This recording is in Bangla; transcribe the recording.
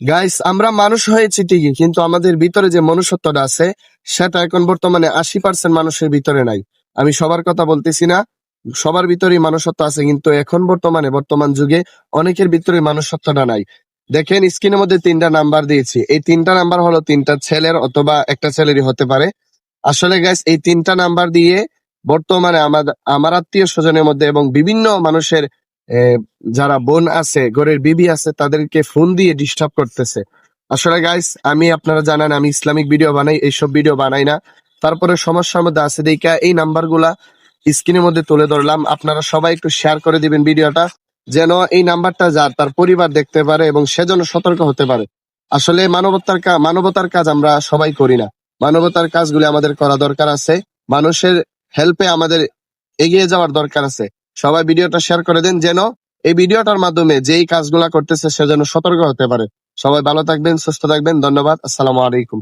গাইস, আমরা মানুষ হয়েছি ঠিকই, কিন্তু আমাদের ভিতরে যে মনুষ্যত্বটা আছে সেটা এখন বর্তমানে 80% মানুষের ভিতরে নাই। আমি সবার কথা বলতেছি না, সবার ভিতরেই মানুষত্ব আছে, কিন্তু এখন বর্তমান যুগে অনেকের ভিতরে মানুষত্বটা নাই। দেখেন, স্ক্রিনের মধ্যে 3টা নাম্বার দিয়েছি। এই 3টা নাম্বার হলো 3টা ছেলের অথবা একটা ছেলেরই হতে পারে। আসলে গাইস, এই 3টা নাম্বার দিয়ে বর্তমানে আমার আত্মীয় স্বজনের মধ্যে এবং বিভিন্ন মানুষের যারা বোন আছে, ঘরের বিবি আছে, তাদেরকে ফোন দিয়ে ডিস্টার্ব করতেছে। আসলে গাইস, আপনারা জানেন আমি ইসলামিক ভিডিও বানাই, এইসব ভিডিও বানাই না। তারপরে সমস্যার মধ্যে আছে দেখা এই নাম্বারগুলা স্ক্রিনের মধ্যে তুলে ধরলাম। আপনারা সবাই একটু শেয়ার করে দিবেন ভিডিওটা, যেন এই নাম্বারটা যার তার পরিবার দেখতে পারে এবং সে যেন সতর্ক হতে পারে। আসলে মানবতার কাজ আমরা সবাই করি না। মানবতার কাজগুলি আমাদের করা দরকার আছে। মানুষের হেল্পে আমাদের এগিয়ে যাওয়ার দরকার আছে। সবাই ভিডিওটা শেয়ার করে দেন, যেন এই ভিডিওটার মাধ্যমে যেই কাজগুলা করতেছে সে যেন সতর্ক হতে পারে। সবাই ভালো থাকবেন, সুস্থ থাকবেন। ধন্যবাদ। আসসালামু আলাইকুম।